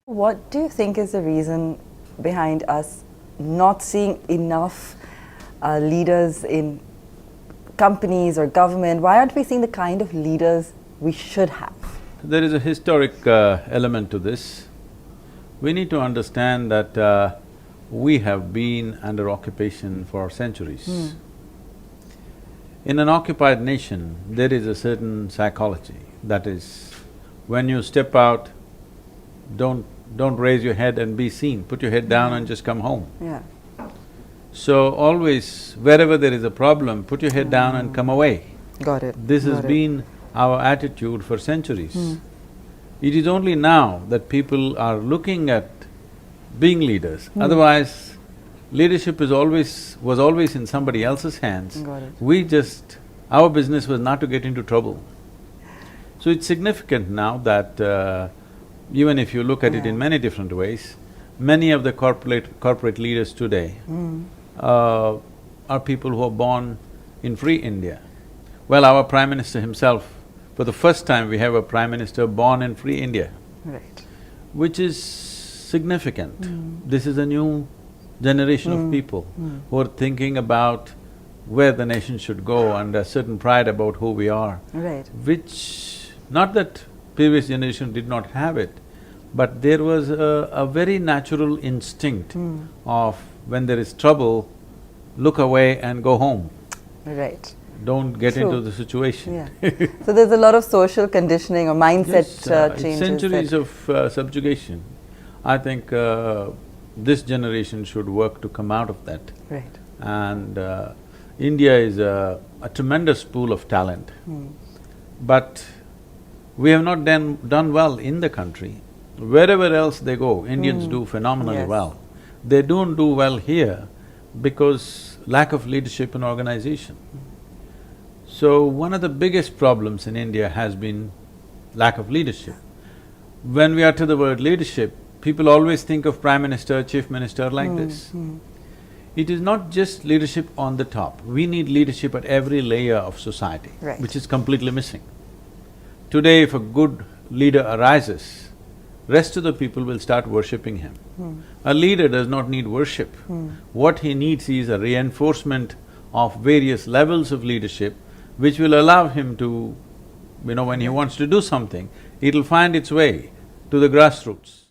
What do you think is the reason behind us not seeing enough leaders in companies or government? Why aren't we seeing the kind of leaders we should have? There is a historic element to this. We need to understand that we have been under occupation for centuries. In an occupied nation, there is a certain psychology, that is, when you step out, don't raise your head and be seen, put your head down and just come home. Yeah. So always, wherever there is a problem, put your head down and come away. Got it. This has been our attitude for centuries. It is only now that people are looking at being leaders. Otherwise, leadership was always in somebody else's hands. Got it. Our business was not to get into trouble. So it's significant now that even if you look at it in many different ways, many of the corporate leaders today are people who are born in free India. Well, our Prime Minister himself, for the first time we have a Prime Minister born in free India. Right. Which is significant. This is a new generation of people who are thinking about where the nation should go and a certain pride about who we are. Right. Which… not that previous generation did not have it, but there was a very natural instinct of when there is trouble, look away and go home. Right. Don't get into the situation. Yeah. So there's a lot of social conditioning or mindset changes. Centuries of subjugation. I think this generation should work to come out of that. Right. And India is a tremendous pool of talent. But we have not done well in the country. Wherever else they go, Indians do phenomenally well. They don't do well here because lack of leadership and organization. So, one of the biggest problems in India has been lack of leadership. When we utter the word leadership, people always think of Prime Minister, Chief Minister like this. It is not just leadership on the top, we need leadership at every layer of society, which is completely missing. Today, if a good leader arises, rest of the people will start worshipping him. A leader does not need worship. What he needs is a reinforcement of various levels of leadership which will allow him to, when he wants to do something, it'll find its way to the grassroots.